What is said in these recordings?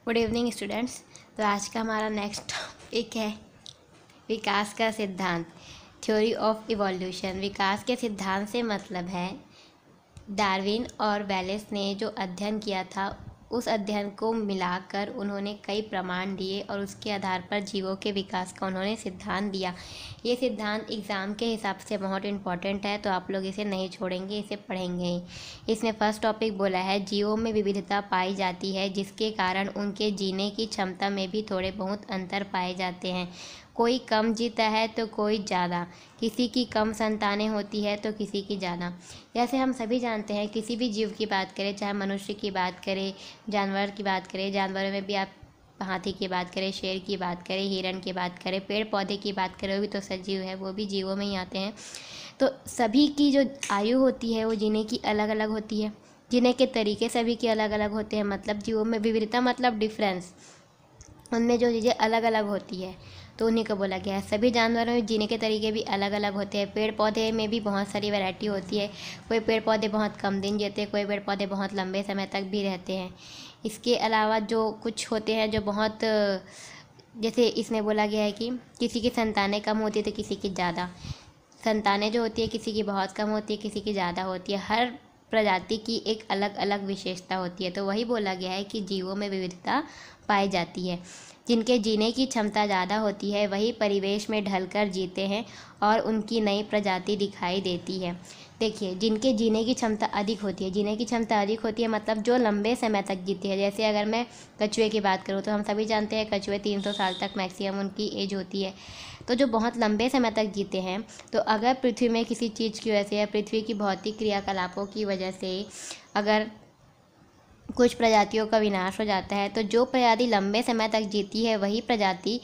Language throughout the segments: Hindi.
Good evening students. तो आज का हमारा नेक्स्ट टॉपिक है विकास का सिद्धांत, थ्योरी ऑफ इवोल्यूशन। विकास के सिद्धांत से मतलब है डार्विन और वेलेस ने जो अध्ययन किया था उस अध्ययन को मिलाकर उन्होंने कई प्रमाण दिए और उसके आधार पर जीवों के विकास का उन्होंने सिद्धांत दिया। ये सिद्धांत एग्ज़ाम के हिसाब से बहुत इम्पॉर्टेंट है, तो आप लोग इसे नहीं छोड़ेंगे, इसे पढ़ेंगे ही। इसमें फर्स्ट टॉपिक बोला है जीवों में विविधता पाई जाती है जिसके कारण उनके जीने की क्षमता में भी थोड़े बहुत अंतर पाए जाते हैं। कोई कम जीता है तो कोई ज़्यादा, किसी की कम संतानें होती है तो किसी की ज़्यादा। जैसे हम सभी जानते हैं, किसी भी जीव की बात करें, चाहे मनुष्य की बात करें, जानवर की बात करें, जानवरों में भी आप हाथी की बात करें, शेर की बात करें, हिरण की बात करें, पेड़ पौधे की बात करें, वो भी तो सजीव है, वो भी जीवों में ही आते हैं। तो सभी की जो आयु होती है वो जीने की अलग अलग होती है, जीने के तरीके सभी के अलग अलग होते हैं। मतलब जीवों में विविधता मतलब डिफरेंस, उनमें जो चीज़ें अलग अलग होती है तो उन्हीं को बोला गया है। सभी जानवरों में जीने के तरीके भी अलग अलग होते हैं। पेड़ पौधे में भी बहुत सारी वैरायटी होती है। कोई पेड़ पौधे बहुत कम दिन जीते, कोई पेड़ पौधे बहुत लंबे समय तक भी रहते हैं। इसके अलावा जो कुछ होते हैं जो बहुत, जैसे इसमें बोला गया है कि किसी की संतानें कम होती है तो किसी की ज़्यादा। संतानें जो होती है किसी की बहुत कम होती है, किसी की ज़्यादा होती है। हर प्रजाति की एक अलग अलग विशेषता होती है। तो वही बोला गया है कि जीवों में विविधता पाई जाती है। जिनके जीने की क्षमता ज़्यादा होती है वही परिवेश में ढलकर जीते हैं और उनकी नई प्रजाति दिखाई देती है। देखिए, जिनके जीने की क्षमता अधिक होती है, जीने की क्षमता अधिक होती है मतलब जो लंबे समय तक जीते हैं। जैसे अगर मैं कछुए की बात करूँ तो हम सभी जानते हैं कछुए 300 साल तक मैक्सिमम उनकी एज होती है। तो जो बहुत लंबे समय तक जीते हैं, तो अगर पृथ्वी में किसी चीज़ की वजह से या पृथ्वी की भौतिक क्रियाकलापों की वजह से अगर कुछ प्रजातियों का विनाश हो जाता है, तो जो प्रजाति लंबे समय तक जीती है वही प्रजाति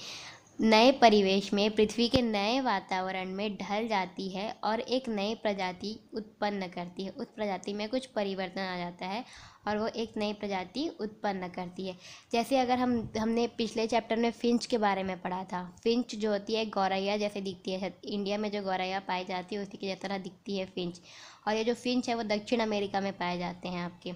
नए परिवेश में पृथ्वी के नए वातावरण में ढल जाती है और एक नई प्रजाति उत्पन्न करती है। उस प्रजाति में कुछ परिवर्तन आ जाता है और वो एक नई प्रजाति उत्पन्न करती है। जैसे अगर हमने पिछले चैप्टर में फिंच के बारे में पढ़ा था। फिंच जो होती है गौरैया जैसे दिखती है। इंडिया में जो गौरैया पाई जाती है उसी की तरह दिखती है फिंच। और ये जो फिंच है वो दक्षिण अमेरिका में पाए जाते हैं आपके।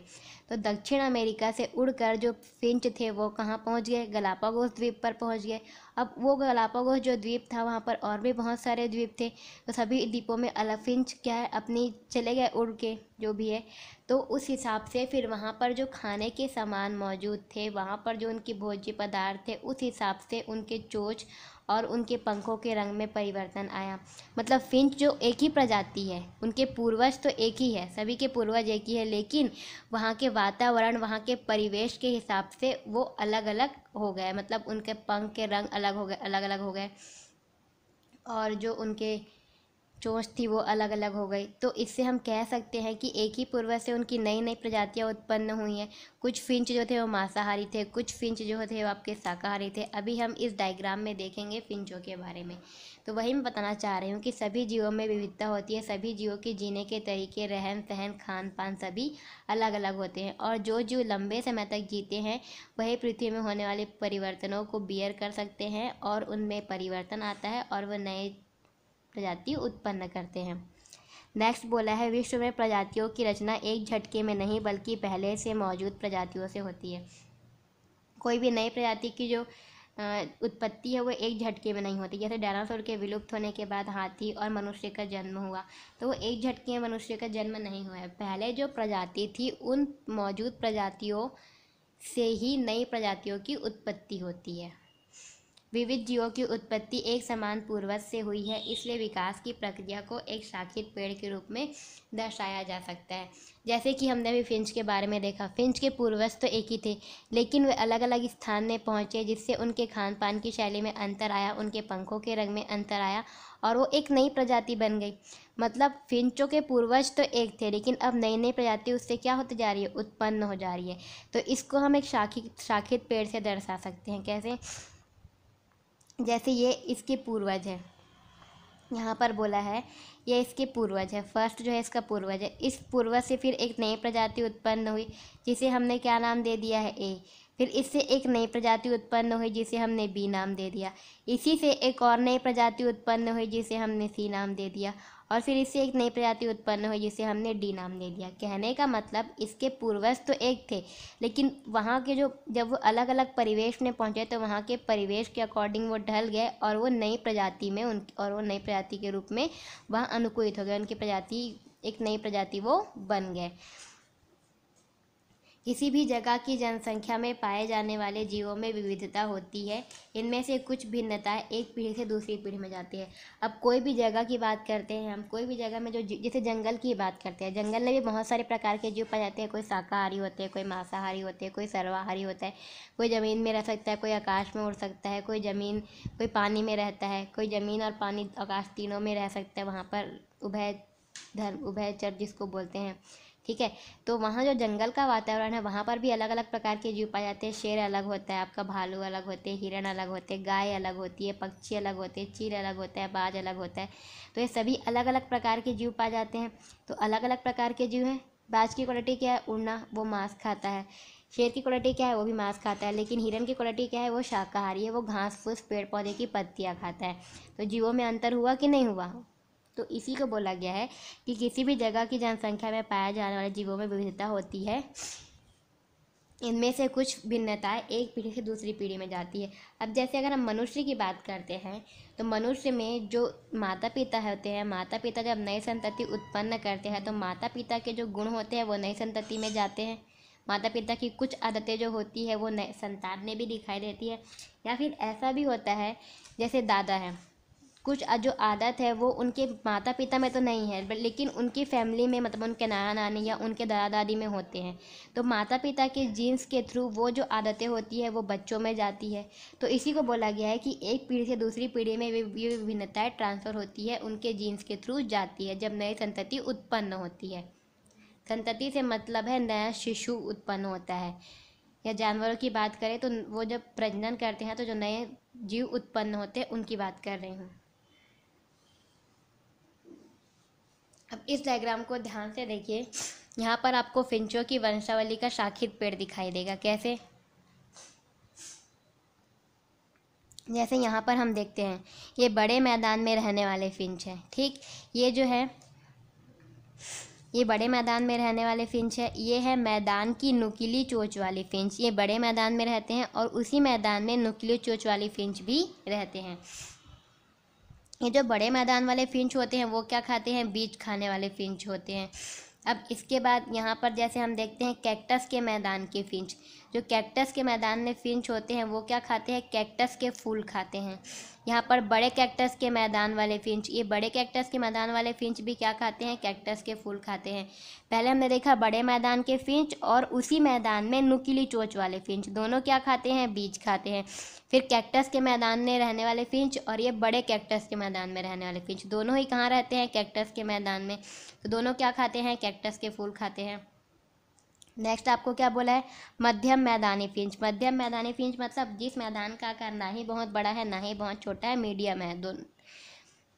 तो दक्षिण अमेरिका से उड़कर जो फिंच थे वो कहाँ पहुँच गए? गलापागोस द्वीप पर पहुँच गए। अब वो गलापागोस जो द्वीप था वहाँ पर और भी बहुत सारे द्वीप थे, तो सभी द्वीपों में अलग फिंच क्या है अपनी चले गए उड़ के जो भी है। तो उस हिसाब से फिर वहाँ पर जो खाने के सामान मौजूद थे, वहाँ पर जो उनके भोज्य पदार्थ थे, उस हिसाब से उनके चोंच और उनके पंखों के रंग में परिवर्तन आया। मतलब फिंच जो एक ही प्रजाति है, उनके पूर्वज तो एक ही है, सभी के पूर्वज एक ही है, लेकिन वहाँ के वातावरण, वहाँ के परिवेश के हिसाब से वो अलग अलग हो गए। मतलब उनके पंख के रंग अलग हो गए, अलग अलग हो गए, और जो उनके चोंच थी वो अलग अलग हो गई। तो इससे हम कह सकते हैं कि एक ही पूर्वज से उनकी नई नई प्रजातियां उत्पन्न हुई हैं। कुछ फिंच जो थे वो मांसाहारी थे, कुछ फिंच जो थे वो आपके शाकाहारी थे। अभी हम इस डायग्राम में देखेंगे फिंचों के बारे में। तो वही मैं बताना चाह रही हूँ कि सभी जीवों में विविधता होती है। सभी जीवों के जीने के तरीके, रहन सहन, खान पान सभी अलग अलग होते हैं। और जो जीव लंबे समय तक जीते हैं वही पृथ्वी में होने वाले परिवर्तनों को बियर कर सकते हैं और उनमें परिवर्तन आता है और वह नए प्रजाति उत्पन्न करते हैं। नेक्स्ट बोला है विश्व में प्रजातियों की रचना एक झटके में नहीं बल्कि पहले से मौजूद प्रजातियों से होती है। कोई भी नई प्रजाति की जो उत्पत्ति है वो एक झटके में नहीं होती। जैसे डायनासोर के विलुप्त होने के बाद हाथी और मनुष्य का जन्म हुआ, तो वो एक झटके में मनुष्य का जन्म नहीं हुआ है। पहले जो प्रजाति थी उन मौजूद प्रजातियों से ही नई प्रजातियों की उत्पत्ति होती है। विविध जीवों की उत्पत्ति एक समान पूर्वज से हुई है, इसलिए विकास की प्रक्रिया को एक शाखित पेड़ के रूप में दर्शाया जा सकता है। जैसे कि हमने भी फिंच के बारे में देखा, फिंच के पूर्वज तो एक ही थे, लेकिन वे अलग अलग स्थान में पहुँचे जिससे उनके खान पान की शैली में अंतर आया, उनके पंखों के रंग में अंतर आया और वो एक नई प्रजाति बन गई। मतलब फिंचों के पूर्वज तो एक थे, लेकिन अब नई नई प्रजाति उससे क्या होती जा रही है? उत्पन्न हो जा रही है। तो इसको हम एक शाखित पेड़ से दर्शा सकते हैं। कैसे? जैसे ये इसके पूर्वज है, यहाँ पर बोला है ये इसके पूर्वज है। फर्स्ट जो है इसका पूर्वज है। इस पूर्वज से फिर एक नई प्रजाति उत्पन्न हुई जिसे हमने क्या नाम दे दिया है? ए। फिर इससे एक नई प्रजाति उत्पन्न हुई जिसे हमने बी नाम दे दिया। इसी से एक और नई प्रजाति उत्पन्न हुई जिसे हमने सी नाम दे दिया। और फिर इससे एक नई प्रजाति उत्पन्न हुई जिसे हमने डी नाम दे दिया। कहने का मतलब इसके पूर्वज तो एक थे, लेकिन वहाँ के जो जब वो अलग अलग परिवेश में पहुँचे तो वहाँ के परिवेश के अकॉर्डिंग वो ढल गए और वो नई प्रजाति में वो नई प्रजाति के रूप में वहाँ अनुकूलित हो गए। उनकी प्रजाति एक नई प्रजाति वो बन गए। किसी भी जगह की जनसंख्या में पाए जाने वाले जीवों में विविधता होती है। इनमें से कुछ भिन्नताएं एक पीढ़ी से दूसरी पीढ़ी में जाती है। अब कोई भी जगह की बात करते हैं हम, कोई भी जगह में जो जैसे जंगल की बात करते हैं, जंगल में भी बहुत सारे प्रकार के जीव पाए जाते हैं। कोई शाकाहारी होते हैं, कोई मांसाहारी होते हैं, कोई सर्वाहारी होता है। कोई ज़मीन में रह सकता है, कोई आकाश में उड़ सकता है, कोई पानी में रहता है, कोई ज़मीन और पानी आकाश तीनों में रह सकता है। वहाँ पर उभयचर जिसको बोलते हैं, ठीक है। तो वहाँ जो जंगल का वातावरण है वहाँ पर भी अलग अलग प्रकार के जीव पाए जाते हैं। शेर अलग होता है आपका, भालू अलग होते हैं, हिरण अलग होते हैं, गाय अलग होती है, पक्षी अलग होते हैं, चील अलग होता है, बाज अलग होता है। तो ये सभी अलग अलग प्रकार के जीव पाए जाते हैं। तो अलग अलग प्रकार के जीव हैं। बाज की क्वालिटी क्या है? उड़ना, वो मांस खाता है। शेर की क्वालिटी क्या है? वो भी मांस खाता है। लेकिन हिरण की क्वालिटी क्या है? वो शाकाहारी है, वो घास फूस पेड़ पौधे की पत्तियाँ खाता है। तो जीवों में अंतर हुआ कि नहीं हुआ? तो इसी को बोला गया है कि किसी भी जगह की जनसंख्या में पाए जाने वाले जीवों में विविधता होती है। इनमें से कुछ भिन्नताएं एक पीढ़ी से दूसरी पीढ़ी में जाती है। अब जैसे अगर हम मनुष्य की बात करते हैं तो मनुष्य में जो माता पिता होते हैं, माता पिता जब नई संतति उत्पन्न करते हैं तो माता पिता के जो गुण होते हैं वो नई संतति में जाते हैं। माता पिता की कुछ आदतें जो होती है वो नए संतान में भी दिखाई देती है। या फिर ऐसा भी होता है जैसे दादा है, कुछ जो आदत है वो उनके माता पिता में तो नहीं है लेकिन उनकी फैमिली में, मतलब उनके नाना नानी या उनके दादा दादी में होते हैं। तो माता पिता के जीन्स के थ्रू वो जो आदतें होती है वो बच्चों में जाती है। तो इसी को बोला गया है कि एक पीढ़ी से दूसरी पीढ़ी में ये विभिन्नताएं ट्रांसफ़र होती है, उनके जीन्स के थ्रू जाती है जब नई संतति उत्पन्न होती है। संतति से मतलब है नया शिशु उत्पन्न होता है। या जानवरों की बात करें तो वो जब प्रजनन करते हैं तो जो नए जीव उत्पन्न होते हैं उनकी बात कर रही हूँ। अब इस डायग्राम को ध्यान से देखिए। यहाँ पर आपको फिंचों की वंशावली का शाखित पेड़ दिखाई देगा। कैसे? जैसे यहाँ पर हम देखते हैं ये बड़े मैदान में रहने वाले फिंच हैं, ठीक। ये जो है ये बड़े मैदान में रहने वाले फिंच है। ये है मैदान की नुकीली चोंच वाली फिंच। ये बड़े मैदान में रहते हैं और उसी मैदान में नुकीली चोंच वाली फिंच भी रहते हैं। ये जो बड़े मैदान वाले फिंच होते हैं वो क्या खाते हैं? बीज खाने वाले फिंच होते हैं। अब इसके बाद यहाँ पर जैसे हम देखते हैं कैक्टस के मैदान के फिंच। जो कैक्टस के मैदान में फिंच होते हैं वो क्या खाते हैं? कैक्टस के फूल खाते हैं। यहाँ पर बड़े कैक्टस के मैदान वाले फिंच, ये बड़े कैक्टस के मैदान वाले फिंच भी क्या खाते हैं? कैक्टस के फूल खाते हैं। पहले हमने देखा बड़े मैदान के फिंच और उसी मैदान में नुकीली चोंच वाले फिंच, दोनों क्या खाते हैं? बीज खाते हैं। फिर कैक्टस के मैदान में रहने वाले फिंच और ये बड़े कैक्टस के मैदान में रहने वाले फिंच, दोनों ही कहाँ रहते हैं? कैक्टस के मैदान में। तो दोनों क्या खाते हैं? कैक्टस के फूल खाते हैं। नेक्स्ट आपको क्या बोला है? मध्यम मैदानी फिंच। मध्यम मैदानी फिंच मतलब जिस मैदान का आकार ना ही बहुत बड़ा है ना ही बहुत छोटा है, मीडियम है।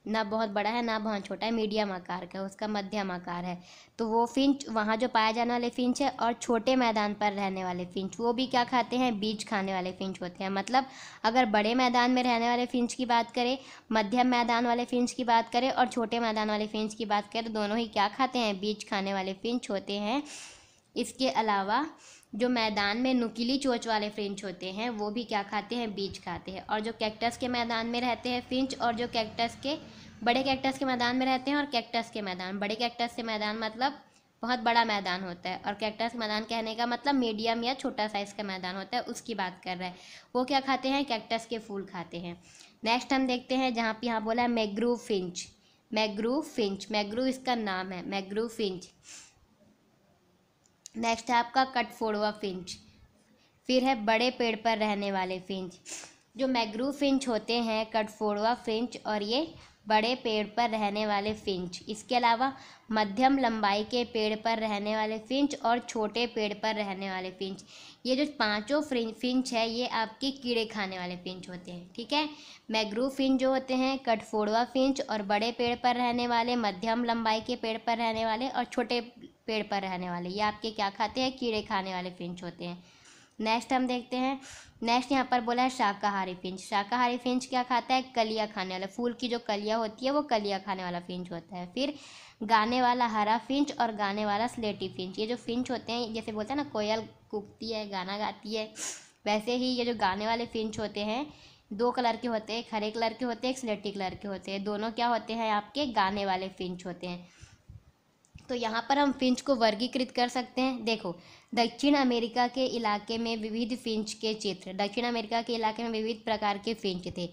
ना बहुत बड़ा है ना बहुत छोटा है, मीडियम आकार का, उसका मध्यम आकार है। तो वो फिंच वहाँ जो पाए जाने वाले फिंच है। और छोटे मैदान पर रहने वाले फिंच वो भी क्या खाते हैं? बीज खाने वाले फिंच होते हैं। मतलब अगर बड़े मैदान में रहने वाले फिंच की बात करें, मध्यम मैदान वाले फिंच की बात करें और छोटे मैदान वाले फिंच की बात करें तो दोनों ही क्या खाते हैं? बीज खाने वाले फिंच होते हैं। इसके अलावा जो मैदान में नुकीली चोंच वाले फिंच होते हैं वो भी क्या खाते हैं? बीज खाते हैं। और जो कैक्टस के मैदान में रहते हैं फिंच और जो बड़े कैक्टस के मैदान में रहते हैं और कैक्टस के मैदान, बड़े कैक्टस के मैदान मतलब बहुत बड़ा मैदान होता है और कैक्टस मैदान कहने का मतलब मीडियम या छोटा साइज़ का मैदान होता है, उसकी बात कर रहा है। वो क्या खाते हैं? कैक्टस के फूल खाते हैं। नेक्स्ट हम देखते हैं जहाँ पे यहाँ बोला है mangrove Finch. Mangrove Finch, mangrove इसका नाम है, मैंग्रोव फिंच। नेक्स्ट है आपका कटफोड़वा फिंच। फिर है बड़े पेड़ पर रहने वाले फिंच। जो मैंग्रोव फिंच होते हैं, कटफोड़वा फिंच और ये बड़े पेड़ पर रहने वाले फिंच। इसके अलावा मध्यम लंबाई के पेड़ पर रहने वाले फिंच और छोटे पेड़ पर रहने वाले फिंच। ये जो पांचों फिंच है ये आपके कीड़े खाने वाले फिंच होते हैं, ठीक है। मैंग्रोव फिंच जो होते हैं, कटफोड़वा फिंच और बड़े पेड़ पर रहने वाले, मध्यम लंबाई के पेड़ पर रहने वाले और छोटे पेड़ पर रहने वाले, ये आपके क्या खाते हैं? कीड़े खाने वाले फिंच होते हैं। नेक्स्ट हम देखते हैं, नेक्स्ट यहाँ पर बोला है शाकाहारी फिंच। शाकाहारी फिंच क्या खाता है? कलियाँ खाने वाला, फूल की जो कलियाँ होती है वो कलियाँ खाने वाला फिंच होता है। फिर गाने वाला हरा फिंच और गाने वाला स्लेटी फिंच। ये जो फिंच होते हैं, जैसे बोलते हैं ना कोयल कूकती है, गाना गाती है, वैसे ही ये जो गाने वाले फिंच होते हैं 2 कलर के होते हैं, एक हरे कलर के होते हैं, एक स्लेटी कलर के होते हैं। दोनों क्या होते हैं? आपके गाने वाले फिंच होते हैं। तो यहाँ पर हम फिंच को वर्गीकृत कर सकते हैं। देखो, दक्षिण अमेरिका के इलाके में विविध फिंच के चित्र। दक्षिण अमेरिका के इलाके में विविध प्रकार के फिंच थे।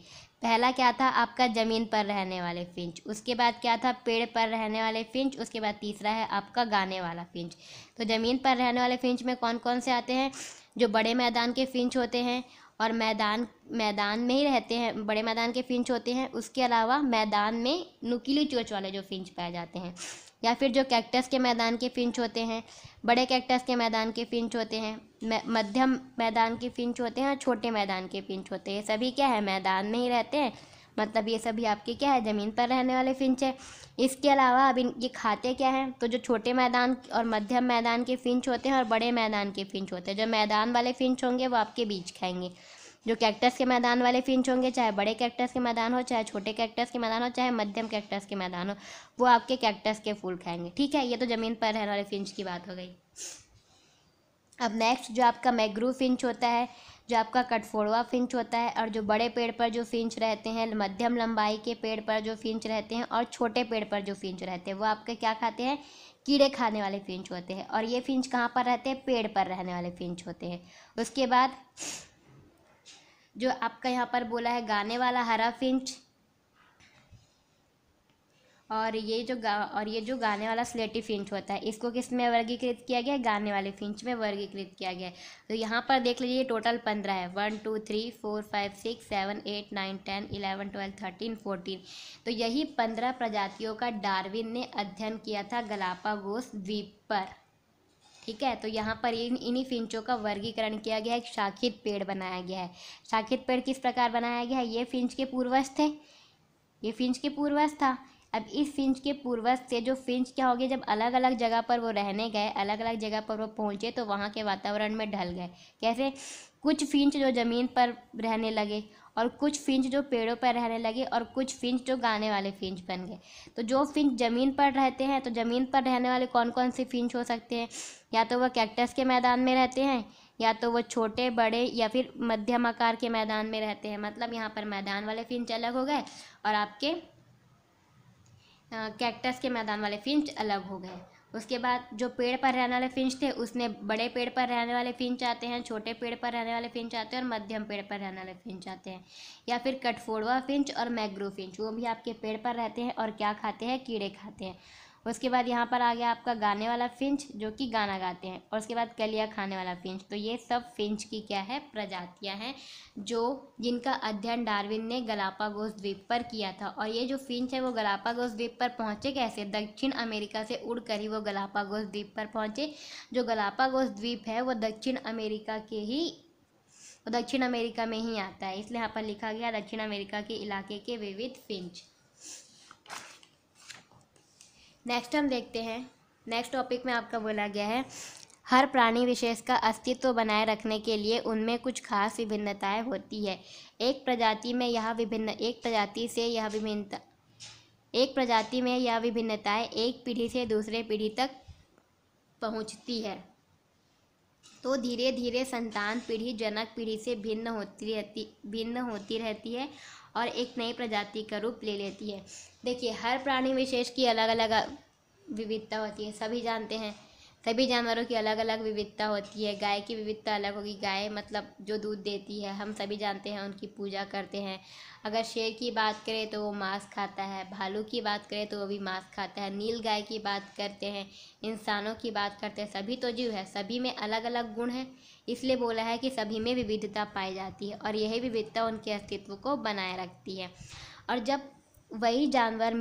पहला क्या था? आपका ज़मीन पर रहने वाले फिंच। उसके बाद क्या था? पेड़ पर रहने वाले फिंच। उसके बाद तीसरा है आपका गाने वाला फिंच। तो ज़मीन पर रहने वाले फिंच में कौन कौन से आते हैं? जो बड़े मैदान के फिंच होते हैं और मैदान में ही रहते हैं, बड़े मैदान के फिंच होते हैं। उसके अलावा मैदान में नुकीली चोंच वाले जो फिंच पाए जाते हैं, या फिर जो कैक्टस के मैदान के फिंच होते हैं, बड़े कैक्टस के मैदान के फिंच होते हैं, मध्यम मैदान के फिंच होते हैं और छोटे मैदान के फिंच होते हैं। ये सभी क्या है? मैदान में ही रहते हैं, मतलब ये सभी आपके क्या है? ज़मीन पर रहने वाले फिंच है। इसके अलावा अब ये खाते क्या हैं? तो जो छोटे मैदान और मध्यम मैदान के फिंच होते हैं और बड़े मैदान के फिंच होते हैं, जो मैदान वाले फिंच होंगे वो आपके बीज खाएंगे। जो कैक्टस के मैदान वाले फिंच होंगे, चाहे बड़े कैक्टस के मैदान हो, चाहे छोटे कैक्टस के मैदान हो, चाहे मध्यम कैक्टस के मैदान हो, वो आपके कैक्टस के फूल खाएंगे। ठीक है, ये तो ज़मीन पर रहने वाले फिंच की बात हो गई। अब नेक्स्ट जो आपका मैग्रू फिंच होता है, जो आपका कटफोड़वा फिंच होता है, और जो बड़े पेड़ पर जो फिंच रहते हैं, मध्यम लंबाई के पेड़ पर जो फिंच रहते हैं और छोटे पेड़ पर जो फिंच रहते हैं, वो आपके क्या खाते हैं? कीड़े खाने वाले फिंच होते हैं। और ये फिंच कहाँ पर रहते हैं? पेड़ पर रहने वाले फिंच होते हैं। उसके बाद जो आपका यहाँ पर बोला है गाने वाला हरा फिंच, और ये जो गाने वाला स्लेटी फिंच होता है, इसको किस में वर्गीकृत किया गया है? गाने वाले फिंच में वर्गीकृत किया गया है। तो यहाँ पर देख लीजिए टोटल 15 है, 1 2 3 4 5 6 7 8 9 10 11 12 13 14। तो यही 15 प्रजातियों का डार्विन ने अध्ययन किया था गलापागोस द्वीप पर। ठीक है, तो यहाँ पर इन्हीं फिंचों का वर्गीकरण किया गया है, एक शाखित पेड़ बनाया गया है। शाखित पेड़ किस प्रकार बनाया गया है? ये फिंच के पूर्वज थे, ये फिंच के पूर्वज था। अब इस फिंच के पूर्वज से जो फिंच क्या हो गया, जब अलग अलग जगह पर वो रहने गए, अलग अलग जगह पर वो पहुँचे, तो वहाँ के वातावरण में ढल गए। कैसे? कुछ फिंच जो ज़मीन पर रहने लगे, और कुछ फिंच जो पेड़ों पर रहने लगे, और कुछ फिंच जो गाने वाले फिंच बन गए। तो जो फिंच ज़मीन पर रहते हैं, तो ज़मीन पर रहने वाले कौन कौन से फिंच हो सकते हैं? या तो वह कैक्टस के मैदान में रहते हैं, या तो वो छोटे बड़े या फिर मध्यम आकार के मैदान में रहते हैं। मतलब यहाँ पर मैदान वाले फिंच अलग हो गए और आपके कैक्टस के मैदान वाले फिंच अलग हो गए। उसके बाद जो पेड़ पर रहने वाले फिंच थे, उसमें बड़े पेड़ पर रहने वाले फिंच आते हैं, छोटे पेड़ पर रहने वाले फिंच आते हैं और मध्यम पेड़ पर रहने वाले फिंच आते हैं। या फिर कटफोड़वा फिंच और मैग्रो फिंच, वो भी आपके पेड़ पर रहते हैं और क्या खाते हैं? कीड़े खाते हैं। उसके बाद यहाँ पर आ गया आपका गाने वाला फिंच, जो कि गाना गाते हैं, और उसके बाद कलियाँ खाने वाला फिंच। तो ये सब फिंच की क्या है? प्रजातियाँ हैं, जिनका अध्ययन डार्विन ने गलापागोस द्वीप पर किया था। और ये जो फिंच है वो गलापागोस द्वीप पर पहुँचे कैसे? दक्षिण अमेरिका से उड़कर ही वो गलापागोस द्वीप पर पहुँचे। जो गलापागोस द्वीप है वो दक्षिण अमेरिका में ही आता है, इसलिए यहाँ पर लिखा गया दक्षिण अमेरिका के इलाके के विविध फिंच। नेक्स्ट हम देखते हैं, नेक्स्ट टॉपिक में आपका बोला गया है, हर प्राणी विशेष का अस्तित्व बनाए रखने के लिए उनमें कुछ खास विभिन्नताएं होती है। एक प्रजाति में यह विभिन्नताएं एक पीढ़ी से दूसरे पीढ़ी तक पहुंचती है। तो धीरे धीरे संतान पीढ़ी जनक पीढ़ी से भिन्न होती रहती है और एक नई प्रजाति का रूप ले लेती है। देखिए, हर प्राणी विशेष की अलग अलग विविधता होती है, सभी जानते हैं। सभी जानवरों की अलग अलग विविधता होती है। गाय की विविधता अलग होगी, गाय मतलब जो दूध देती है, हम सभी जानते हैं, उनकी पूजा करते हैं। अगर शेर की बात करें तो वो मांस खाता है, भालू की बात करें तो वो भी मांस खाता है, नील गाय की बात करते हैं, इंसानों की बात करते हैं। सभी तो जीव है, सभी में अलग अलग गुण हैं, इसलिए बोला है कि सभी में विविधता पाई जाती है और यही विविधता उनके अस्तित्व को बनाए रखती है। और जब वही जानवर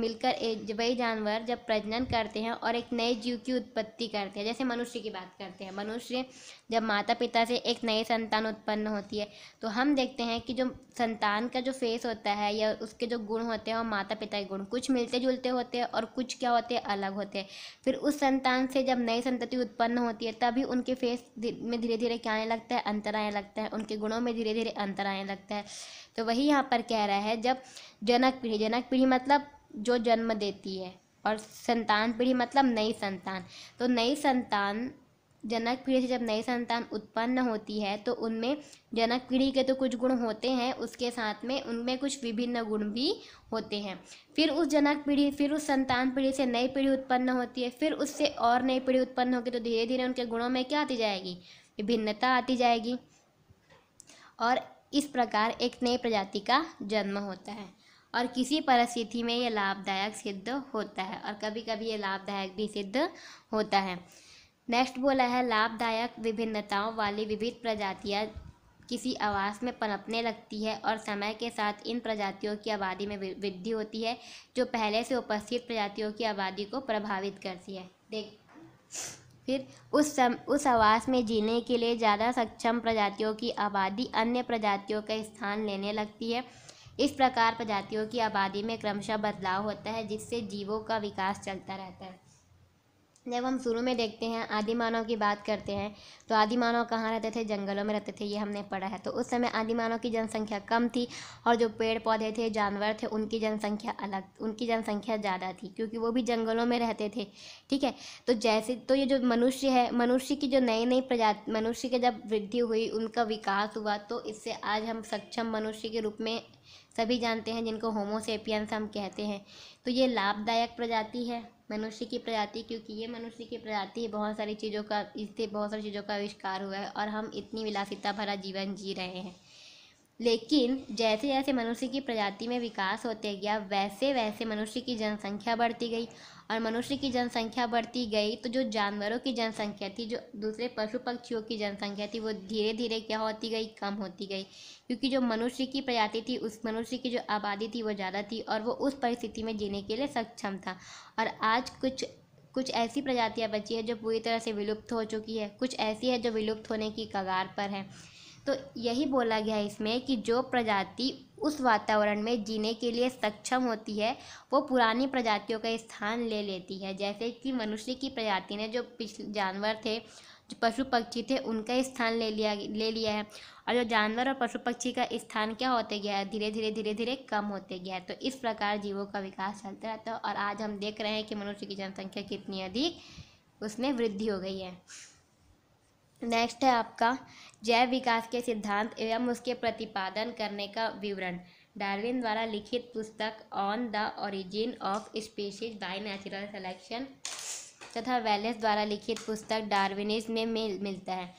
जब प्रजनन करते हैं और एक नए जीव की उत्पत्ति करते हैं। जैसे मनुष्य की बात करते हैं, मनुष्य जब माता पिता से एक नई संतान उत्पन्न होती है तो हम देखते हैं कि जो संतान का जो फेस होता है या उसके जो गुण होते हैं और माता पिता के गुण कुछ मिलते जुलते होते हैं और कुछ क्या होते हैं, अलग होते हैं। फिर उस संतान से जब नई संतति उत्पन्न होती है तभी उनके फेस में धीरे धीरे क्या आने लगता है, अंतर आने लगता है, उनके गुणों में धीरे धीरे अंतर आने लगता है। तो वही यहाँ पर कह रहा है, जब जनक पीढ़ी मतलब जो जन्म देती है, और संतान पीढ़ी मतलब नई संतान। तो नई संतान, जनक पीढ़ी से जब नई संतान उत्पन्न होती है तो उनमें जनक पीढ़ी के तो कुछ गुण होते हैं, उसके साथ में उनमें कुछ विभिन्न गुण भी होते हैं। फिर उस संतान पीढ़ी से नई पीढ़ी उत्पन्न होती है, फिर उससे और नई पीढ़ी उत्पन्न होगी तो धीरे धीरे उनके गुणों में क्या आती जाएगी, विभिन्नता आती जाएगी, और इस प्रकार एक नई प्रजाति का जन्म होता है। और किसी परिस्थिति में ये लाभदायक सिद्ध होता है और कभी कभी ये लाभदायक भी सिद्ध होता है। नेक्स्ट बोला है, लाभदायक विभिन्नताओं वाली विविध प्रजातियां किसी आवास में पनपने लगती है और समय के साथ इन प्रजातियों की आबादी में वृद्धि होती है, जो पहले से उपस्थित प्रजातियों की आबादी को प्रभावित करती है। फिर उस आवास में जीने के लिए ज़्यादा सक्षम प्रजातियों की आबादी अन्य प्रजातियों का स्थान लेने लगती है। इस प्रकार प्रजातियों की आबादी में क्रमशः बदलाव होता है, जिससे जीवों का विकास चलता रहता है। जब हम शुरू में देखते हैं आदि मानव की बात करते हैं तो आदि मानव कहाँ रहते थे, जंगलों में रहते थे, ये हमने पढ़ा है। तो उस समय आदि मानव की जनसंख्या कम थी और जो पेड़ पौधे थे, जानवर थे, उनकी जनसंख्या ज़्यादा थी, क्योंकि वो भी जंगलों में रहते थे। ठीक है, तो ये जो मनुष्य है, मनुष्य की जो नई प्रजाति, मनुष्य की जब वृद्धि हुई, उनका विकास हुआ, तो इससे आज हम सक्षम मनुष्य के रूप में सभी जानते हैं, जिनको होमो सेपियंस हम कहते हैं। तो ये लाभदायक प्रजाति है मनुष्य की प्रजाति, क्योंकि ये मनुष्य की प्रजाति बहुत सारी चीज़ों का आविष्कार हुआ है और हम इतनी विलासिता भरा जीवन जी रहे हैं। लेकिन जैसे जैसे मनुष्य की प्रजाति में विकास होते गया, वैसे वैसे मनुष्य की जनसंख्या बढ़ती गई, और मनुष्य की जनसंख्या बढ़ती गई तो जो जानवरों की जनसंख्या थी, जो दूसरे पशु पक्षियों की जनसंख्या थी, वो धीरे धीरे क्या होती गई, कम होती गई, क्योंकि जो मनुष्य की प्रजाति थी, उस मनुष्य की जो आबादी थी वो ज़्यादा थी और वो उस परिस्थिति में जीने के लिए सक्षम था। और आज कुछ ऐसी प्रजातियां बची है जो पूरी तरह से विलुप्त हो चुकी है, कुछ ऐसी है जो विलुप्त होने की कगार पर है। तो यही बोला गया है इसमें कि जो प्रजाति उस वातावरण में जीने के लिए सक्षम होती है वो पुरानी प्रजातियों का स्थान ले लेती है। जैसे कि मनुष्य की प्रजाति ने जो जानवर थे, जो पशु पक्षी थे, उनका स्थान ले लिया है, और जो जानवर और पशु पक्षी का स्थान क्या होते गया है, धीरे धीरे कम होते गया है। तो इस प्रकार जीवों का विकास चलता रहता है और आज हम देख रहे हैं कि मनुष्य की जनसंख्या कितनी अधिक उसमें वृद्धि हो गई है। नेक्स्ट है आपका जैव विकास के सिद्धांत एवं उसके प्रतिपादन करने का विवरण। डार्विन द्वारा लिखित पुस्तक on the origin of species by natural selection तथा वेलेस द्वारा लिखित पुस्तक डार्विनिज्म में मिलता है।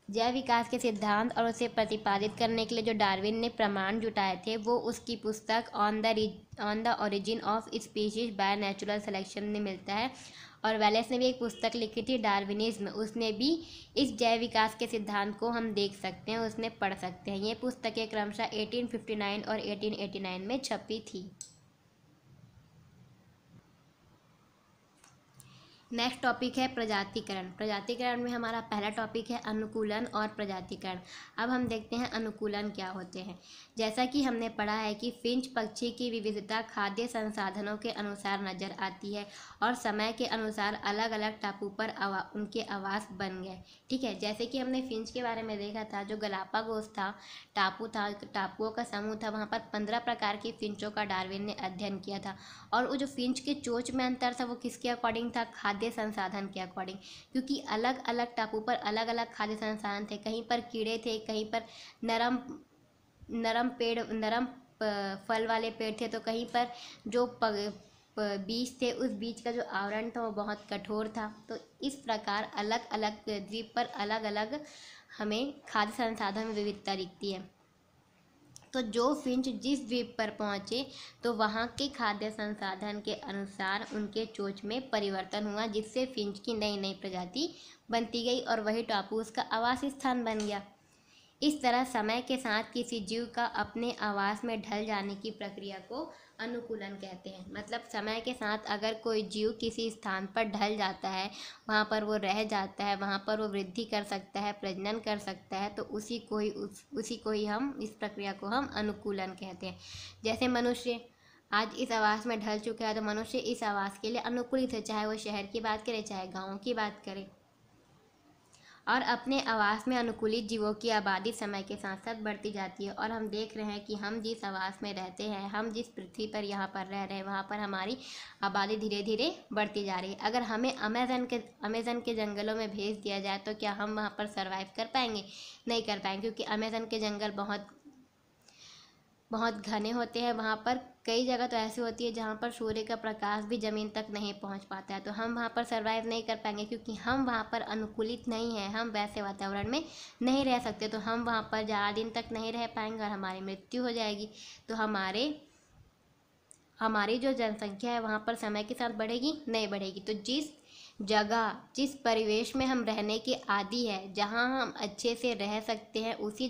जैव विकास के सिद्धांत और उसे प्रतिपादित करने के लिए जो डार्विन ने प्रमाण जुटाए थे, वो उसकी पुस्तक on the origin of species by natural selection में मिलता है। और वेलेस ने भी एक पुस्तक लिखी थी डार्विनिज्म, उसमें भी इस जैव विकास के सिद्धांत को हम देख सकते हैं, उसमें पढ़ सकते हैं। ये पुस्तकें क्रमशः 1859 और 1889 में छपी थी। नेक्स्ट टॉपिक है प्रजातिकरण। प्रजातिकरण में हमारा पहला टॉपिक है अनुकूलन और प्रजातिकरण। अब हम देखते हैं अनुकूलन क्या होते हैं। जैसा कि हमने पढ़ा है कि फिंच पक्षी की विविधता खाद्य संसाधनों के अनुसार नजर आती है और समय के अनुसार अलग अलग टापू पर उनके आवास बन गए। ठीक है, जैसे कि हमने फिंच के बारे में देखा था, जो गलापागोस था, टापुओं का समूह था, वहाँ पर 15 प्रकार की फिंचों का डार्विन ने अध्ययन किया था। और वो जो फिंच के चोंच में अंतर था वो किसके अकॉर्डिंग था, खाद्य संसाधन के अकॉर्डिंग, क्योंकि अलग अलग टापू पर अलग अलग खाद्य संसाधन थे। कहीं पर कीड़े थे, कहीं पर नरम फल वाले पेड़ थे, तो कहीं पर जो बीज थे, उस बीज का जो आवरण था वो बहुत कठोर था। तो इस प्रकार अलग अलग द्वीप पर अलग अलग हमें खाद्य संसाधन में विविधता दिखती है। तो जो फिंच जिस द्वीप पर पहुँचे तो वहाँ के खाद्य संसाधन के अनुसार उनके चोंच में परिवर्तन हुआ, जिससे फिंच की नई नई प्रजाति बनती गई और वही टापू उसका आवास स्थान बन गया। इस तरह समय के साथ किसी जीव का अपने आवास में ढल जाने की प्रक्रिया को अनुकूलन कहते हैं। मतलब समय के साथ अगर कोई जीव किसी स्थान पर ढल जाता है, वहाँ पर वो रह जाता है, वहाँ पर वो वृद्धि कर सकता है, प्रजनन कर सकता है, तो उसी को ही हम, इस प्रक्रिया को हम अनुकूलन कहते हैं। जैसे मनुष्य आज इस आवास में ढल चुका है, तो मनुष्य इस आवास के लिए अनुकूलित है, चाहे वो शहर की बात करे चाहे गाँव की बात करे। और अपने आवास में अनुकूलित जीवों की आबादी समय के साथ साथ बढ़ती जाती है। और हम देख रहे हैं कि हम जिस आवास में रहते हैं, हम जिस पृथ्वी पर यहाँ पर रह रहे हैं, वहाँ पर हमारी आबादी धीरे धीरे बढ़ती जा रही है। अगर हमें अमेज़न के जंगलों में भेज दिया जाए तो क्या हम वहाँ पर सर्वाइव कर पाएंगे? नहीं कर पाएंगे, क्योंकि अमेज़न के जंगल बहुत घने होते हैं। वहाँ पर कई जगह तो ऐसी होती है जहाँ पर सूर्य का प्रकाश भी ज़मीन तक नहीं पहुँच पाता है, तो हम वहाँ पर सर्वाइव नहीं कर पाएंगे, क्योंकि हम वहाँ पर अनुकूलित नहीं हैं, हम वैसे वातावरण में नहीं रह सकते। तो हम वहाँ पर ज़्यादा दिन तक नहीं रह पाएंगे और हमारी मृत्यु हो जाएगी। तो हमारी जो जनसंख्या है वहाँ पर समय के साथ बढ़ेगी? नहीं बढ़ेगी। तो जिस परिवेश में हम रहने के आदी है, जहाँ हम अच्छे से रह सकते हैं, उसी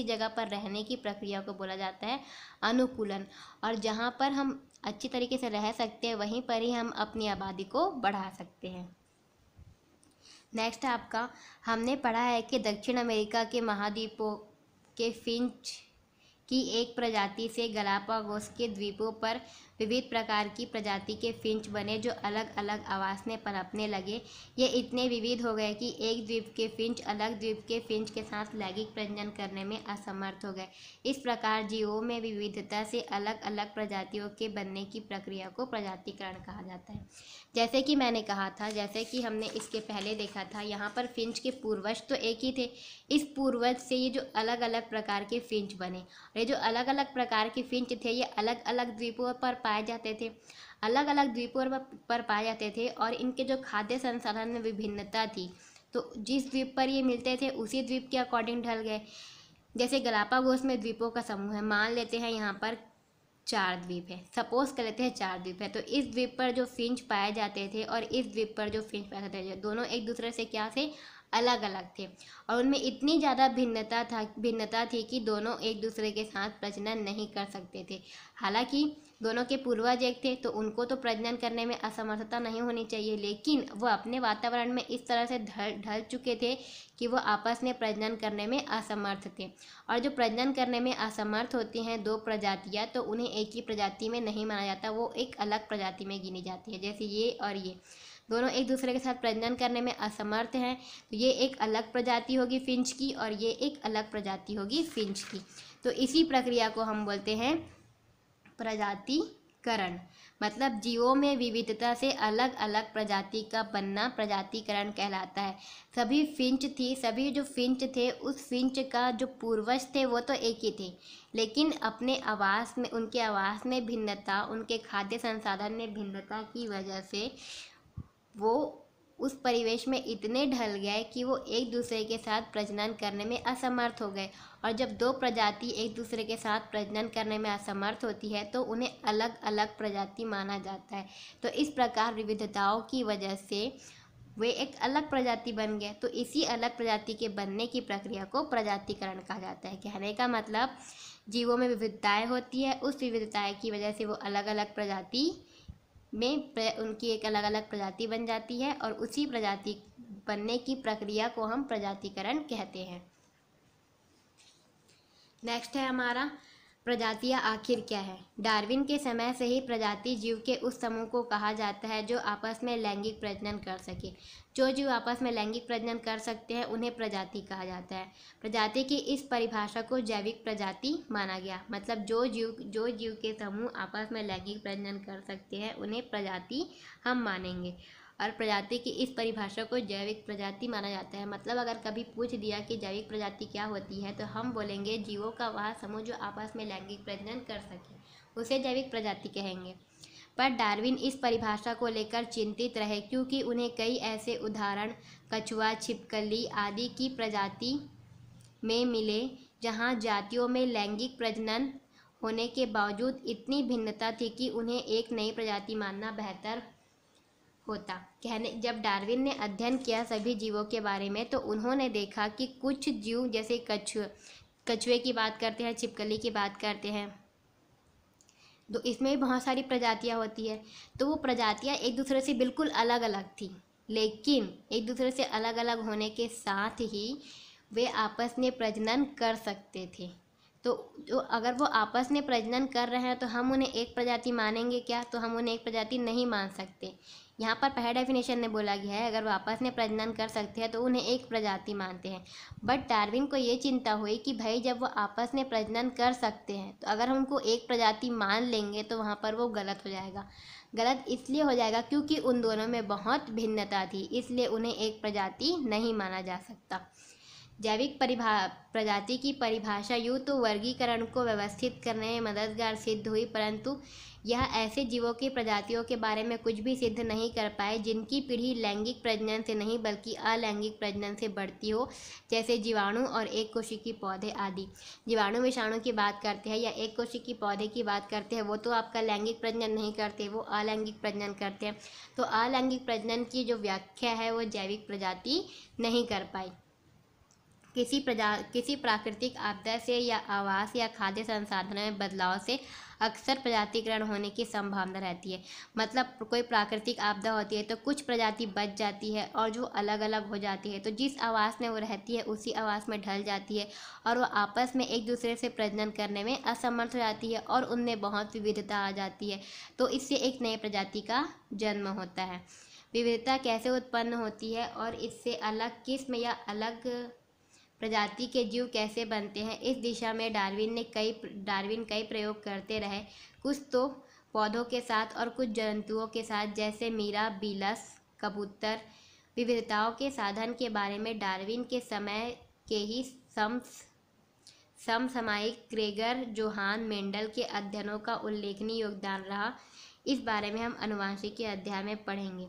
जगह पर रहने की प्रक्रिया को बोला जाता है अनुकूलन। और जहाँ पर हम अच्छी तरीके से रह सकते हैं, वहीं पर ही हम अपनी आबादी को बढ़ा सकते हैं। नेक्स्ट आपका, हमने पढ़ा है कि दक्षिण अमेरिका के महाद्वीपों के फिंच की एक प्रजाति से गलापागोस के द्वीपों पर विविध प्रकार की प्रजाति के फिंच बने, जो अलग अलग आवास में पनपने लगे। ये इतने विविध हो गए कि एक द्वीप के फिंच अलग द्वीप के फिंच के साथ लैंगिक प्रजनन करने में असमर्थ हो गए। इस प्रकार जीवों में विविधता से अलग अलग प्रजातियों के बनने की प्रक्रिया को प्रजातिकरण कहा जाता है। जैसे कि मैंने कहा था, जैसे कि हमने इसके पहले देखा था, यहाँ पर फिंच के पूर्वज तो एक ही थे। इस पूर्वज से ये जो अलग अलग प्रकार के फिंच बने, और ये जो अलग अलग प्रकार के फिंच थे, ये अलग अलग द्वीपों पर पाए जाते थे, और इनके जो खाद्य संसाधन में विभिन्नता थी, तो जिस द्वीप पर ये मिलते थे उसी द्वीप के अकॉर्डिंग ढल गए। जैसे गलापागोस में द्वीपों का समूह है, मान लेते हैं यहाँ पर 4 द्वीप है, सपोज कर लेते हैं 4 द्वीप है, तो इस द्वीप पर जो फिंच पाए जाते थे और इस द्वीप पर जो फिंच पाए जाते थे, दोनों एक दूसरे से क्या थे? अलग अलग थे। और उनमें इतनी ज़्यादा भिन्नता थी कि दोनों एक दूसरे के साथ प्रजनन नहीं कर सकते थे। हालांकि दोनों के पूर्वज एक थे, तो उनको तो प्रजनन करने में असमर्थता नहीं होनी चाहिए, लेकिन वो अपने वातावरण में इस तरह से ढल चुके थे कि वो आपस में प्रजनन करने में असमर्थ थे। और जो प्रजनन करने में असमर्थ होती हैं 2 प्रजातियाँ, तो उन्हें एक ही प्रजाति में नहीं माना जाता, वो एक अलग प्रजाति में गिनी जाती है। जैसे ये और ये दोनों एक दूसरे के साथ प्रजनन करने में असमर्थ हैं, तो ये एक अलग प्रजाति होगी फिंच की, और ये एक अलग प्रजाति होगी फिंच की। तो इसी प्रक्रिया को हम बोलते हैं प्रजातिकरण। मतलब जीवों में विविधता से अलग अलग प्रजाति का बनना प्रजातिकरण कहलाता है। सभी जो फिंच थे, उस फिंच का जो पूर्वज थे वो तो एक ही थे, लेकिन उनके आवास में भिन्नता, उनके खाद्य संसाधन में भिन्नता की वजह से वो उस परिवेश में इतने ढल गए कि वो एक दूसरे के साथ प्रजनन करने में असमर्थ हो गए। और जब 2 प्रजाति एक दूसरे के साथ प्रजनन करने में असमर्थ होती है, तो उन्हें अलग अलग प्रजाति माना जाता है। तो इस प्रकार विविधताओं की वजह से वे एक अलग प्रजाति बन गए। तो इसी अलग प्रजाति के बनने की प्रक्रिया को प्रजातिकरण कहा जाता है। कहने का मतलब, जीवों में विविधताएँ होती है, उस विविधताएँ की वजह से वो अलग अलग प्रजाति में उनकी एक अलग अलग प्रजाति बन जाती है, और उसी प्रजाति बनने की प्रक्रिया को हम प्रजातिकरण कहते हैं। नेक्स्ट है हमारा, प्रजातियाँ आखिर क्या है? डार्विन के समय से ही प्रजाति जीव के उस समूह को कहा जाता है जो आपस में लैंगिक प्रजनन कर सके। जो जीव आपस में लैंगिक प्रजनन कर सकते हैं उन्हें प्रजाति कहा जाता है। प्रजाति की इस परिभाषा को जैविक प्रजाति माना गया। मतलब जो जीव के समूह आपस में लैंगिक प्रजनन कर सकते हैं उन्हें प्रजाति हम मानेंगे, और प्रजाति की इस परिभाषा को जैविक प्रजाति माना जाता है। मतलब अगर कभी पूछ दिया कि जैविक प्रजाति क्या होती है, तो हम बोलेंगे जीवों का वह समूह जो आपस में लैंगिक प्रजनन कर सके, उसे जैविक प्रजाति कहेंगे। पर डार्विन इस परिभाषा को लेकर चिंतित रहे, क्योंकि उन्हें कई ऐसे उदाहरण कछुआ, छिपकली आदि की प्रजाति में मिले जहाँ जातियों में लैंगिक प्रजनन होने के बावजूद इतनी भिन्नता थी कि उन्हें एक नई प्रजाति मानना बेहतर होता। जब डार्विन ने अध्ययन किया सभी जीवों के बारे में, तो उन्होंने देखा कि कुछ जीव, जैसे कछुए की बात करते हैं, छिपकली की बात करते हैं, तो इसमें भी बहुत सारी प्रजातियां होती है। तो वो प्रजातियां एक दूसरे से बिल्कुल अलग अलग थी, लेकिन एक दूसरे से अलग अलग होने के साथ ही वे आपस में प्रजनन कर सकते थे। तो जो अगर वो आपस में प्रजनन कर रहे हैं तो हम उन्हें एक प्रजाति मानेंगे क्या? तो हम उन्हें एक प्रजाति नहीं मान सकते। यहाँ पर पहला डेफिनेशन में बोला गया है अगर वो आपस में प्रजनन कर सकते हैं तो उन्हें एक प्रजाति मानते हैं। बट डार्विन को ये चिंता हुई कि भाई जब वो आपस में प्रजनन कर सकते हैं तो अगर हम उनको एक प्रजाति मान लेंगे तो वहाँ पर वो गलत हो जाएगा। गलत इसलिए हो जाएगा क्योंकि उन दोनों में बहुत भिन्नता थी, इसलिए उन्हें एक प्रजाति नहीं माना जा सकता। जैविक प्रजाति की परिभाषा यूँ तो वर्गीकरण को व्यवस्थित करने में मददगार सिद्ध हुई, परंतु यह ऐसे जीवों की प्रजातियों के बारे में कुछ भी सिद्ध नहीं कर पाए जिनकी पीढ़ी लैंगिक प्रजनन से नहीं बल्कि अलैंगिक प्रजनन से बढ़ती हो, जैसे जीवाणु और एक कोशिकीय पौधे आदि। जीवाणु विषाणु की बात करते हैं या एक कोशिकीय पौधे की बात करते हैं, वो तो आपका लैंगिक प्रजनन नहीं करते, वो अलैंगिक प्रजनन करते हैं। तो अलैंगिक प्रजनन की जो व्याख्या है वो जैविक प्रजाति नहीं कर पाई। किसी प्राकृतिक आपदा से या आवास या खाद्य संसाधनों में बदलाव से अक्सर प्रजातिकरण होने की संभावना रहती है। मतलब कोई प्राकृतिक आपदा होती है तो कुछ प्रजाति बच जाती है और जो अलग अलग हो जाती है, तो जिस आवास में वो रहती है उसी आवास में ढल जाती है और वो आपस में एक दूसरे से प्रजनन करने में असमर्थ हो जाती है और उनमें बहुत विविधता आ जाती है। तो इससे एक नई प्रजाति का जन्म होता है। विविधता कैसे उत्पन्न होती है और इससे अलग किस्म या अलग प्रजाति के जीव कैसे बनते हैं, इस दिशा में डार्विन कई प्रयोग करते रहे। कुछ तो पौधों के साथ और कुछ जंतुओं के साथ, जैसे मीरा बीलस कबूतर। विविधताओं के साधन के बारे में डार्विन के समय के ही समसामयिक क्रेगर जोहान मेंडल के अध्ययनों का उल्लेखनीय योगदान रहा। इस बारे में हम आनुवंशिकी के अध्याय में पढ़ेंगे।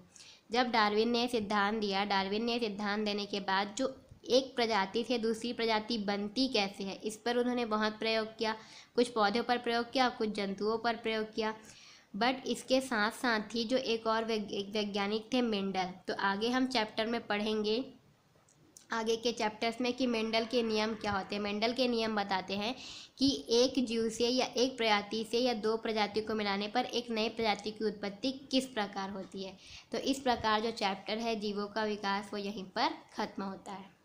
जब डार्विन ने सिद्धांत देने के बाद जो एक प्रजाति से दूसरी प्रजाति बनती कैसे है, इस पर उन्होंने बहुत प्रयोग किया। कुछ पौधों पर प्रयोग किया, कुछ जंतुओं पर प्रयोग किया। बट इसके साथ साथ ही जो एक और वैज्ञानिक थे मेंडल, तो आगे हम चैप्टर में पढ़ेंगे आगे के चैप्टर्स में कि मेंडल के नियम क्या होते हैं। मेंडल के नियम बताते हैं कि एक जीव से या एक प्रजाति से या दो प्रजाति को मिलाने पर एक नई प्रजाति की उत्पत्ति किस प्रकार होती है। तो इस प्रकार जो चैप्टर है जीवों का विकास वो यहीं पर खत्म होता है।